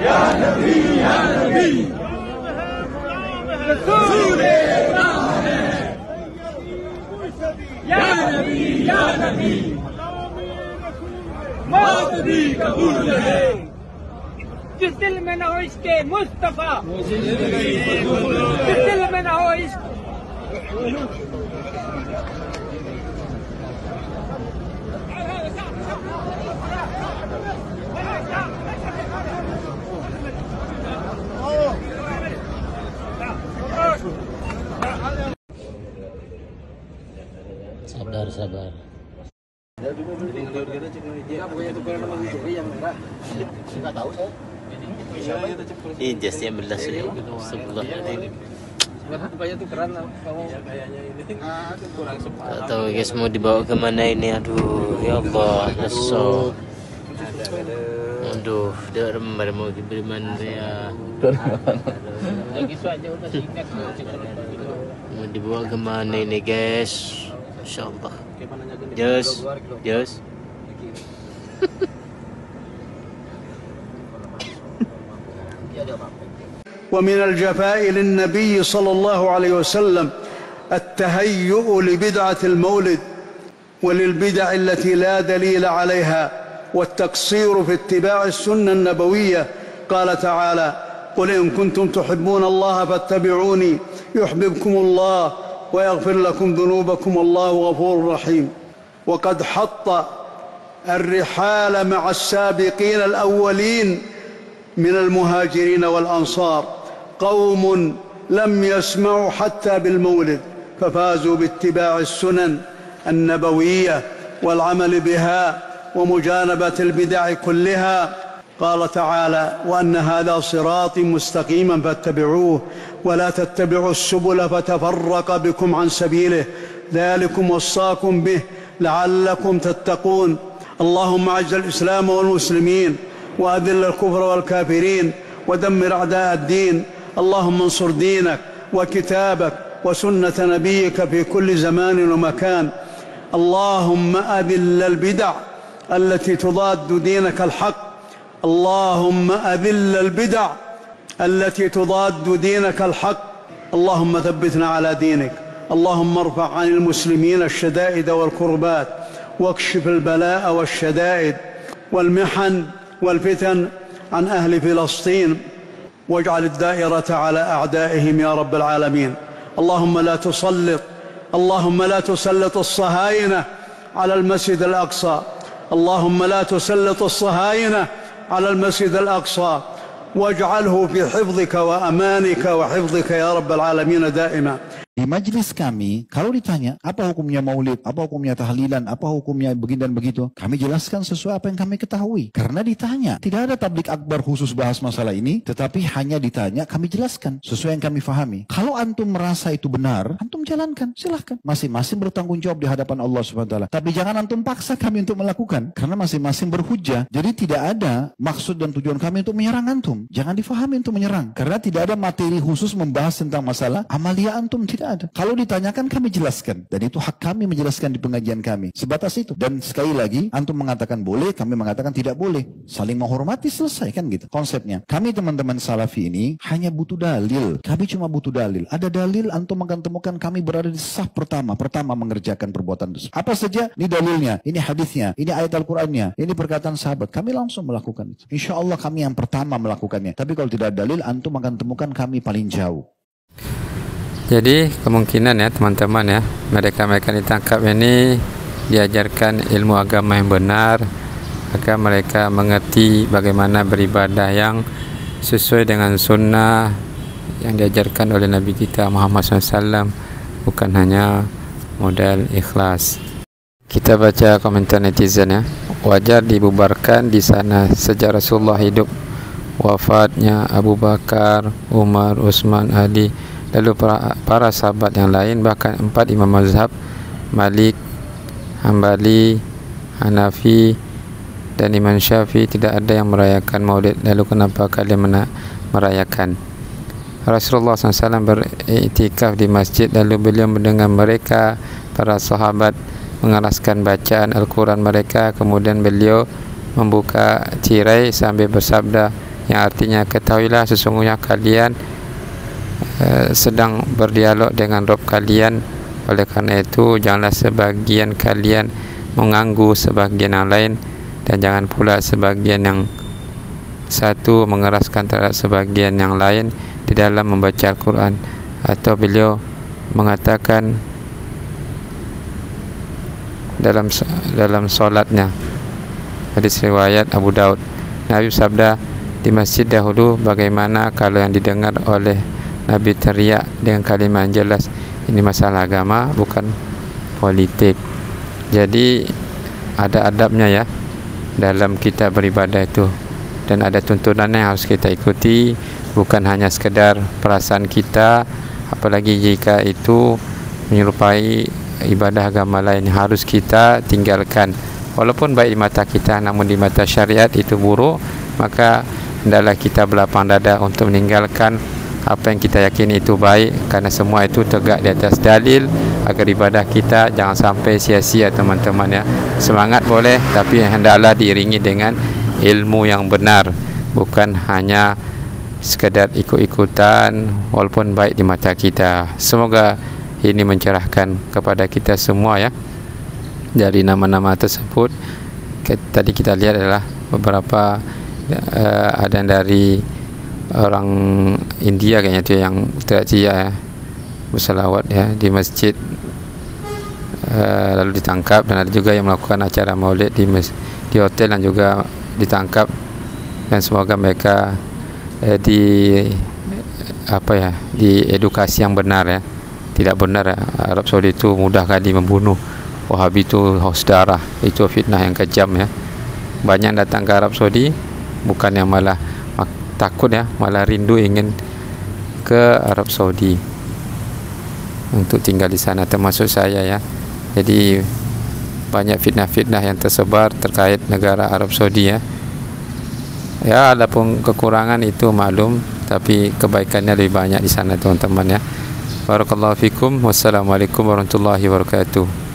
Ya Nabi, Ya Nabi. Rasool Ya Nabi, Ya Nabi. मौत भी कबूल है जिस दिल में न हो इसके मुस्तफा जिस दिल में न हो इस sabar. Ini jasnya belas ya, sebelah ini. Tak tahu guys mau dibawa kemana ini, aduh ya Allah, nyesel. Aduh, dia mau diberi mana ya? Mau dibawa kemana ini guys? Insyaallah. Yes. ومن الجفاء للنبي صلى الله عليه وسلم التهيؤ لبدعة المولد وللبدع التي لا دليل عليها والتقصير في اتباع السنة النبوية. قال تعالى: قل إن كنتم تحبون الله فاتبعوني يحببكم الله ويغفر لكم ذنوبكم والله غفور رحيم. وقد حط الرحال مع السابقين الأولين من المهاجرين والأنصار قوم لم يسمعوا حتى بالمولد ففازوا باتباع السنن النبوية والعمل بها ومجانبة البدع كلها. قال تعالى: وأن هذا صراطي مستقيما فاتبعوه ولا تتبعوا السبل فتفرق بكم عن سبيله ذلكم وصاكم به لعلكم تتقون. اللهم أعز الإسلام والمسلمين وأذل الكفر والكافرين ودمر أعداء الدين. اللهم انصر دينك وكتابك وسنة نبيك في كل زمان ومكان. اللهم أذل البدع التي تضاد دينك الحق. اللهم أذل البدع التي تضاد دينك الحق. اللهم ثبتنا على دينك. اللهم ارفع عن المسلمين الشدائد والكربات واكشف البلاء والشدائد والمحن والفتن عن أهل فلسطين واجعل الدائرة على أعدائهم يا رب العالمين. اللهم لا تسلط الصهاينة على المسجد الأقصى. اللهم لا تسلط الصهاينة على المسجد الأقصى واجعله في حفظك وأمانك وحفظك يا رب العالمين دائما. Di majelis kami, kalau ditanya apa hukumnya maulid, apa hukumnya tahlilan, apa hukumnya begini dan begitu, kami jelaskan sesuai apa yang kami ketahui. Karena ditanya, tidak ada tablik akbar khusus bahas masalah ini, tetapi hanya ditanya, kami jelaskan sesuai yang kami fahami. Kalau antum merasa itu benar, antum jalankan, silahkan. Masing-masing bertanggung jawab di hadapan Allah SWT. Tapi jangan antum paksa kami untuk melakukan, karena masing-masing berhujjah. Jadi tidak ada maksud dan tujuan kami untuk menyerang antum. Jangan difahami untuk menyerang, karena tidak ada materi khusus membahas tentang masalah amalia antum, tidak ada. Kalau ditanyakan kami jelaskan, dan itu hak kami menjelaskan di pengajian kami, sebatas itu. Dan sekali lagi, antum mengatakan boleh, kami mengatakan tidak boleh, saling menghormati, selesai kan gitu konsepnya. Kami teman-teman salafi ini hanya butuh dalil. Kami cuma butuh dalil. Ada dalil, antum akan temukan kami berada di saf pertama mengerjakan perbuatan tersebut. Apa saja, ini dalilnya, ini hadisnya, ini ayat Al-Qur'annya, ini perkataan sahabat, kami langsung melakukan itu. Insya Allah kami yang pertama melakukannya. Tapi kalau tidak ada dalil, antum akan temukan kami paling jauh. Jadi kemungkinan ya teman-teman ya, mereka ditangkap ini diajarkan ilmu agama yang benar, agar mereka mengerti bagaimana beribadah yang sesuai dengan sunnah yang diajarkan oleh Nabi kita Muhammad SAW, bukan hanya model ikhlas. Kita baca komentar netizen ya. Wajar dibubarkan di sana sejak Rasulullah hidup, wafatnya Abu Bakar, Umar, Utsman, Ali, lalu para sahabat yang lain, bahkan 4 imam mazhab, Malik, Hambali, Hanafi, dan Imam Syafi'i tidak ada yang merayakan maulid. Lalu kenapa kalian merayakan? Rasulullah SAW beriktikaf di masjid, lalu beliau mendengar mereka, para sahabat, mengeraskan bacaan Al-Quran mereka. Kemudian beliau membuka tirai sambil bersabda, yang artinya ketahuilah sesungguhnya kalian sedang berdialog dengan Rabb kalian. Oleh karena itu janganlah sebagian kalian mengganggu sebagian yang lain, dan jangan pula sebagian yang satu mengeraskan terhadap sebagian yang lain di dalam membaca Al-Quran. Atau beliau mengatakan dalam solatnya, hadis riwayat Abu Daud, Nabi sabda di masjid dahulu, bagaimana kalau yang didengar oleh Nabi teriak dengan kalimat yang jelas, ini masalah agama bukan politik. Jadi ada adabnya ya dalam kita beribadah itu, dan ada tuntunannya yang harus kita ikuti, bukan hanya sekedar perasaan kita, apalagi jika itu menyerupai ibadah agama lain. Harus kita tinggalkan, walaupun baik di mata kita, namun di mata syariat itu buruk, maka hendaklah kita berlapang dada untuk meninggalkan apa yang kita yakini itu baik, karena semua itu tegak di atas dalil, agar ibadah kita jangan sampai sia-sia teman-teman ya. Semangat boleh, tapi hendaklah diiringi dengan ilmu yang benar, bukan hanya sekadar ikut-ikutan walaupun baik di mata kita. Semoga ini mencerahkan kepada kita semua ya. Dari nama-nama tersebut tadi kita lihat adalah beberapa ada yang dari orang India kayaknya tu yang teriak-teriak ya, bersalawat ya di masjid, lalu ditangkap. Dan ada juga yang melakukan acara maulid di hotel dan juga ditangkap. Dan semoga mereka diedukasi yang benar ya. Tidak benar ya, Arab Saudi itu mudah kali membunuh. Wahabi itu haus darah, itu fitnah yang kejam ya. Banyak datang ke Arab Saudi bukan yang malah takut ya, malah rindu ingin ke Arab Saudi untuk tinggal di sana, termasuk saya ya. Jadi banyak fitnah-fitnah yang tersebar terkait negara Arab Saudi ya. Ya, adapun kekurangan itu maklum, tapi kebaikannya lebih banyak di sana teman-teman ya. Barakallahu fikum. Wassalamualaikum warahmatullahi wabarakatuh.